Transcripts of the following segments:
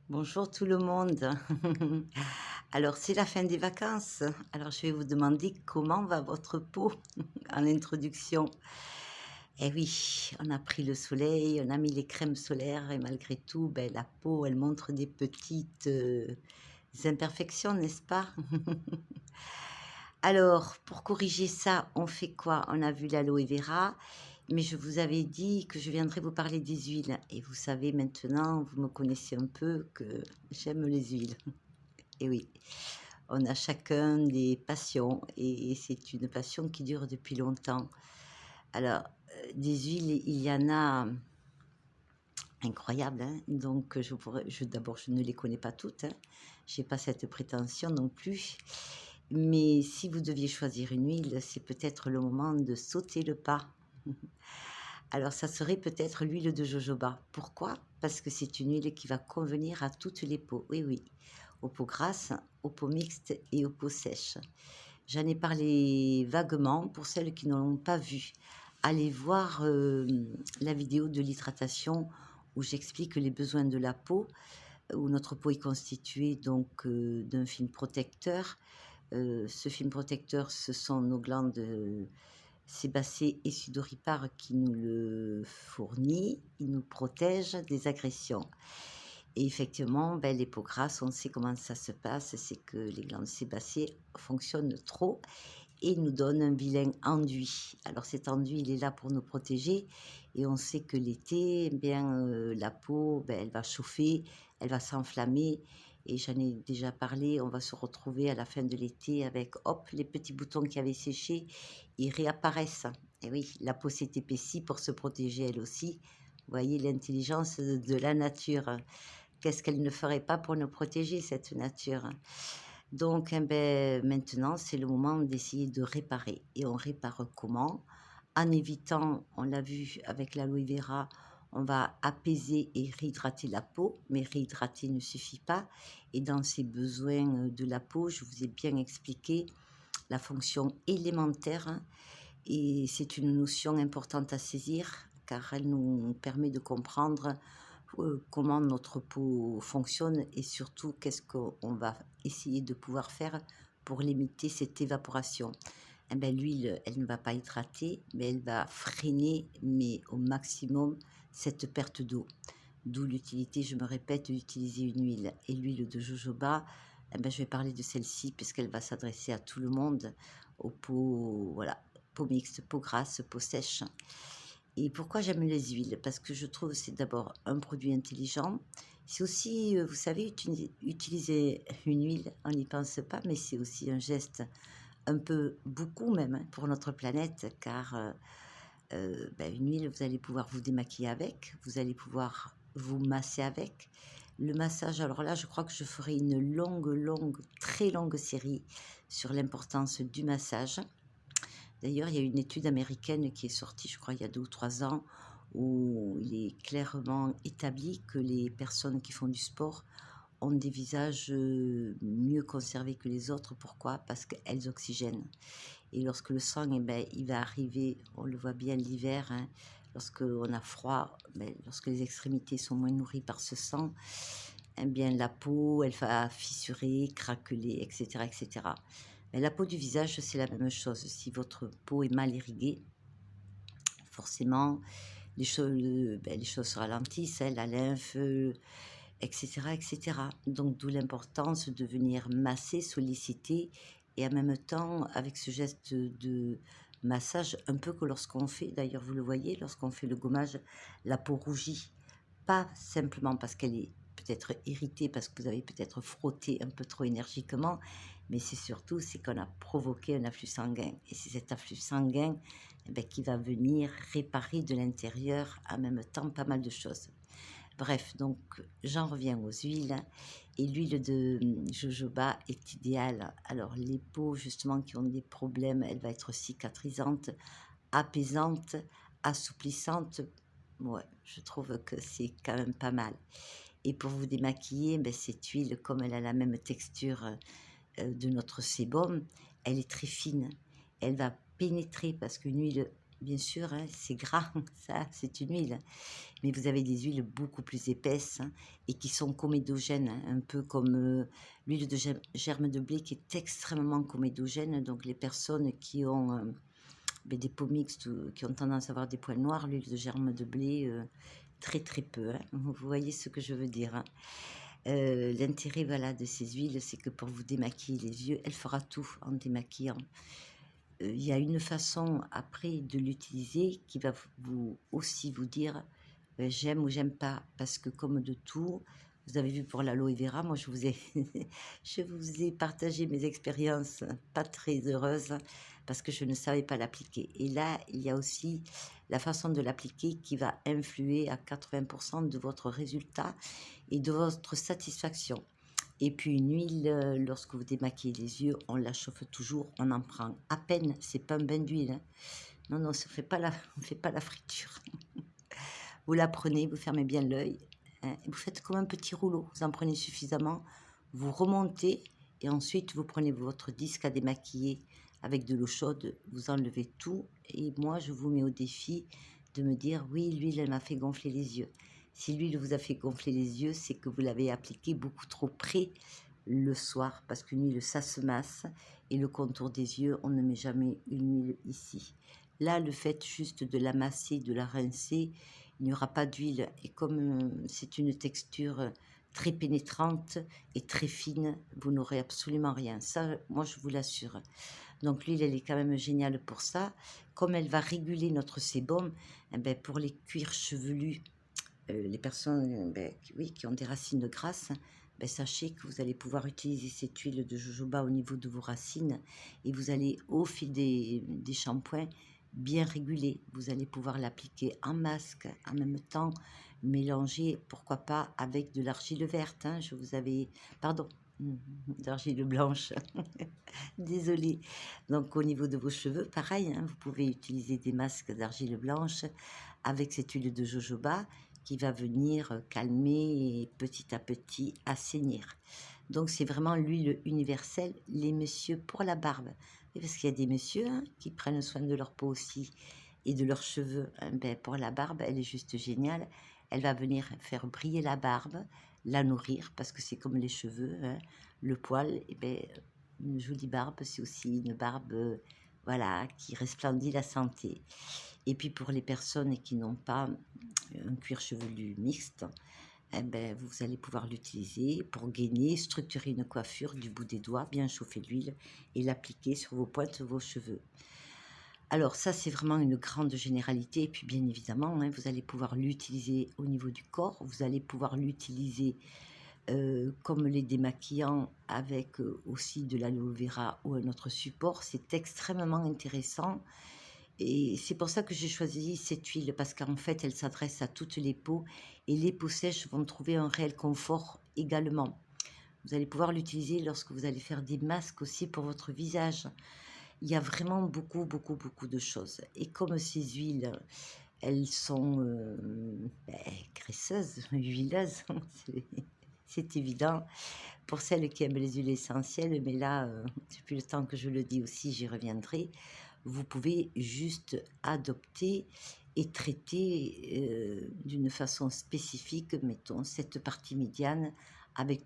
Bonjour tout le monde. Alors, c'est la fin des vacances. Alors, je vais vous demander comment va votre peau en introduction. Eh oui, on a pris le soleil, on a mis les crèmes solaires et malgré tout, ben, la peau, elle montre des petites imperfections, n'est-ce pas? Alors, pour corriger ça, on fait quoi? On a vu l'aloe vera, mais je vous avais dit que je viendrais vous parler des huiles. Et vous savez maintenant, vous me connaissez un peu, que j'aime les huiles. Et oui, on a chacun des passions et c'est une passion qui dure depuis longtemps. Alors, des huiles, il y en a incroyables, hein. Donc, d'abord, je ne les connais pas toutes, hein. Je n'ai pas cette prétention non plus. Mais si vous deviez choisir une huile, c'est peut-être le moment de sauter le pas. Alors, ça serait peut-être l'huile de jojoba. Pourquoi? Parce que c'est une huile qui va convenir à toutes les peaux. Oui, oui. Aux peaux grasses, aux peaux mixtes et aux peaux sèches. J'en ai parlé vaguement pour celles qui ne l'ont pas vu. Allez voir la vidéo de l'hydratation où j'explique les besoins de la peau, où notre peau est constituée donc d'un film protecteur. Ce film protecteur, ce sont nos glandes sébacées et sudoripares qui nous le fournit. Il nous protège des agressions. Et effectivement, ben, les peaux grasses, on sait comment ça se passe, c'est que les glandes sébacées fonctionnent trop et nous donnent un vilain enduit. Alors cet enduit, il est là pour nous protéger et on sait que l'été, eh bien, la peau, ben, elle va chauffer, elle va s'enflammer et j'en ai déjà parlé, on va se retrouver à la fin de l'été avec, hop, les petits boutons qui avaient séché, ils réapparaissent. Et oui, la peau s'est épaissie pour se protéger elle aussi. Vous voyez l'intelligence de la nature. Qu'est-ce qu'elle ne ferait pas pour nous protéger, cette nature? Donc, eh ben, maintenant, c'est le moment d'essayer de réparer. Et on répare comment? En évitant, on l'a vu avec l'aloe vera, on va apaiser et réhydrater la peau, mais réhydrater ne suffit pas. Et dans ces besoins de la peau, je vous ai bien expliqué la fonction élémentaire, hein, et c'est une notion importante à saisir car elle nous permet de comprendre comment notre peau fonctionne et surtout qu'est-ce qu'on va essayer de pouvoir faire pour limiter cette évaporation. Eh ben, l'huile, elle ne va pas hydrater, mais elle va freiner, mais au maximum, cette perte d'eau. D'où l'utilité, je me répète, d'utiliser une huile. Et l'huile de jojoba, eh ben, je vais parler de celle-ci puisqu'elle va s'adresser à tout le monde, aux peaux, voilà, peau mixte, peau grasse, peau sèche. Et pourquoi j'aime les huiles? Parce que je trouve que c'est d'abord un produit intelligent. C'est aussi, vous savez, utiliser une huile, on n'y pense pas, mais c'est aussi un geste un peu beaucoup même hein, pour notre planète, car ben, une huile, vous allez pouvoir vous démaquiller avec, vous allez pouvoir vous masser avec. Le massage, alors là, je crois que je ferai une longue, très longue série sur l'importance du massage. D'ailleurs, il y a une étude américaine qui est sortie, je crois, il y a 2 ou 3 ans, où il est clairement établi que les personnes qui font du sport ont des visages mieux conservés que les autres. Pourquoi? Parce qu'elles oxygènent. Et lorsque le sang, eh ben, il va arriver, on le voit bien l'hiver, hein, lorsque on a froid, ben, lorsque les extrémités sont moins nourries par ce sang, eh bien, la peau, elle va fissurer, craqueler, etc., etc. Mais la peau du visage, c'est la même chose. Si votre peau est mal irriguée, forcément, les choses se ralentissent, hein, la lymphe, etc., etc. Donc, d'où l'importance de venir masser, solliciter, et en même temps, avec ce geste de massage, un peu que lorsqu'on fait, d'ailleurs, vous le voyez, lorsqu'on fait le gommage, la peau rougit. Pas simplement parce qu'elle est peut-être irritée, parce que vous avez peut-être frotté un peu trop énergiquement, mais c'est surtout c'est qu'on a provoqué un afflux sanguin. Et c'est cet afflux sanguin eh ben, qui va venir réparer de l'intérieur en même temps pas mal de choses. Bref, donc j'en reviens aux huiles et l'huile de jojoba est idéale. Alors les peaux justement qui ont des problèmes, elle va être cicatrisante, apaisante, assouplissante. Ouais, je trouve que c'est quand même pas mal. Et pour vous démaquiller, ben, cette huile, comme elle a la même texture de notre sébum, elle est très fine. Elle va pénétrer parce qu'une huile bien sûr, hein, c'est gras, ça, c'est une huile. Mais vous avez des huiles beaucoup plus épaisses, hein, et qui sont comédogènes, hein, un peu comme l'huile de germe de blé qui est extrêmement comédogène. Donc les personnes qui ont des peaux mixtes ou qui ont tendance à avoir des poils noirs, l'huile de germe de blé, très très peu, hein. Vous voyez ce que je veux dire, hein. L'intérêt, voilà, de ces huiles, c'est que pour vous démaquiller les yeux, elle fera tout en démaquillant. Il y a une façon après de l'utiliser qui va vous aussi vous dire j'aime ou j'aime pas. Parce que comme de tout, vous avez vu pour l'aloe vera, moi je vous ai, je vous ai partagé mes expériences pas très heureuses parce que je ne savais pas l'appliquer. Et là, il y a aussi la façon de l'appliquer qui va influer à 80% de votre résultat et de votre satisfaction. Et puis une huile, lorsque vous démaquillez les yeux, on la chauffe toujours, on en prend à peine, c'est pas un bain d'huile, hein. Non, non, ça fait pas la, on fait pas la friture. Vous la prenez, vous fermez bien l'œil, hein, et vous faites comme un petit rouleau, vous en prenez suffisamment, vous remontez, et ensuite vous prenez votre disque à démaquiller avec de l'eau chaude, vous enlevez tout, et moi je vous mets au défi de me dire, oui, l'huile, elle m'a fait gonfler les yeux. Si l'huile vous a fait gonfler les yeux, c'est que vous l'avez appliquée beaucoup trop près le soir, parce qu'une huile, ça se masse, et le contour des yeux, on ne met jamais une huile ici. Là, le fait juste de la masser, de la rincer, il n'y aura pas d'huile, et comme c'est une texture très pénétrante et très fine, vous n'aurez absolument rien. Ça, moi, je vous l'assure. Donc l'huile, elle est quand même géniale pour ça. Comme elle va réguler notre sébum, eh ben, pour les cuirs chevelus, les personnes oui, qui ont des racines grasses, sachez que vous allez pouvoir utiliser cette huile de jojoba au niveau de vos racines et vous allez, au fil des shampoings, bien réguler. Vous allez pouvoir l'appliquer en masque, en même temps, mélanger, pourquoi pas, avec de l'argile verte, hein. Je vous avais... Pardon, d'argile blanche. Désolée. Donc au niveau de vos cheveux, pareil, hein, vous pouvez utiliser des masques d'argile blanche avec cette huile de jojoba qui va venir calmer et petit à petit assainir. Donc c'est vraiment l'huile universelle, les messieurs pour la barbe. Oui, parce qu'il y a des messieurs, hein, qui prennent soin de leur peau aussi et de leurs cheveux, hein. Pour la barbe, elle est juste géniale. Elle va venir faire briller la barbe, la nourrir, parce que c'est comme les cheveux, hein. Le poil, une jolie barbe, c'est aussi une barbe, voilà, qui resplendit la santé. Et puis pour les personnes qui n'ont pas un cuir chevelu mixte, vous allez pouvoir l'utiliser pour gainer, structurer une coiffure du bout des doigts, bien chauffer l'huile et l'appliquer sur vos pointes, vos cheveux. Alors ça, c'est vraiment une grande généralité. Et puis bien évidemment, hein, vous allez pouvoir l'utiliser au niveau du corps, vous allez pouvoir l'utiliser comme les démaquillants avec aussi de l'aloe vera ou un autre support. C'est extrêmement intéressant. Et c'est pour ça que j'ai choisi cette huile, parce qu'en fait, elle s'adresse à toutes les peaux et les peaux sèches vont trouver un réel confort également. Vous allez pouvoir l'utiliser lorsque vous allez faire des masques aussi pour votre visage. Il y a vraiment beaucoup, beaucoup, beaucoup de choses. Et comme ces huiles, elles sont graisseuses, huileuses, c'est évident. Pour celles qui aiment les huiles essentielles, mais là, depuis le temps que je le dis aussi, j'y reviendrai, vous pouvez juste adopter et traiter d'une façon spécifique, mettons, cette partie médiane avec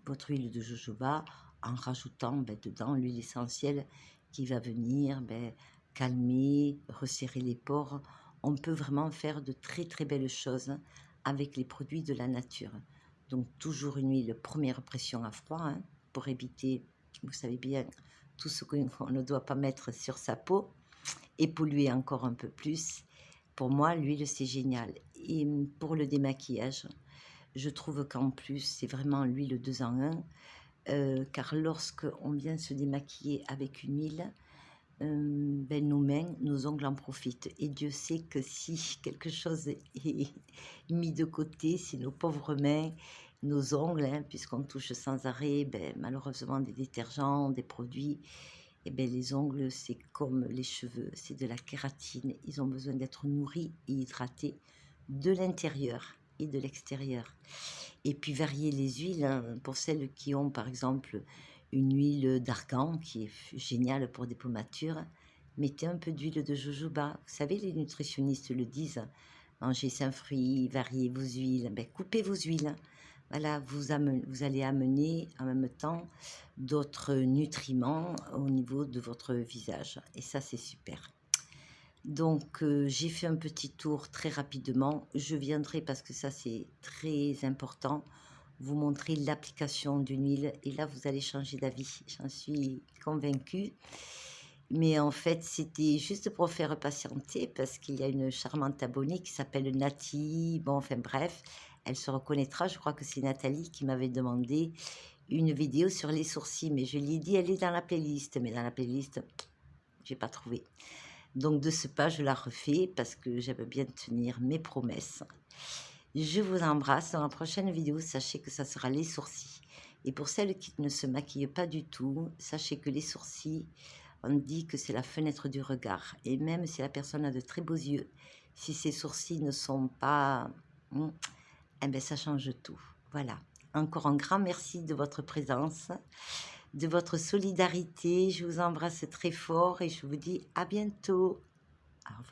votre huile de jojoba en rajoutant dedans l'huile essentielle qui va venir calmer, resserrer les pores. On peut vraiment faire de très très belles choses avec les produits de la nature. Donc toujours une huile première pression à froid, hein, pour éviter, vous savez bien, tout ce qu'on ne doit pas mettre sur sa peau et polluer encore un peu plus. Pour moi, l'huile, c'est génial. Et pour le démaquillage, je trouve qu'en plus, c'est vraiment l'huile 2 en 1, car lorsque on vient se démaquiller avec une huile, nos mains, nos ongles en profitent. Et Dieu sait que si quelque chose est mis de côté, c'est nos pauvres mains, nos ongles, hein, puisqu'on touche sans arrêt, malheureusement, des détergents, des produits. Et les ongles, c'est comme les cheveux, c'est de la kératine. Ils ont besoin d'être nourris et hydratés de l'intérieur et de l'extérieur. Et puis varier les huiles, hein, pour celles qui ont par exemple une huile d'argan qui est géniale pour des peaux matures, Mettez un peu d'huile de jojoba. Vous savez, les nutritionnistes le disent. Mangez 5 fruits, variez vos huiles. Ben, coupez vos huiles. Voilà, vous allez amener en même temps d'autres nutriments au niveau de votre visage. Et ça, c'est super. Donc, j'ai fait un petit tour très rapidement. Je viendrai, parce que ça, c'est très important, vous montrer l'application d'une huile. Et là, vous allez changer d'avis. J'en suis convaincue. Mais en fait, c'était juste pour faire patienter parce qu'il y a une charmante abonnée qui s'appelle Nati. Bon, enfin bref, elle se reconnaîtra. Je crois que c'est Nathalie qui m'avait demandé une vidéo sur les sourcils. Mais je lui ai dit, elle est dans la playlist. Mais dans la playlist, j'ai pas trouvé. Donc de ce pas, je la refais parce que j'aime bien tenir mes promesses. Je vous embrasse. Dans la prochaine vidéo, sachez que ça sera les sourcils. Et pour celles qui ne se maquillent pas du tout, sachez que les sourcils, on dit que c'est la fenêtre du regard. Et même si la personne a de très beaux yeux, si ses sourcils ne sont pas... eh bien, ça change tout. Voilà. Encore un grand merci de votre présence, de votre solidarité. Je vous embrasse très fort et je vous dis à bientôt. Au revoir.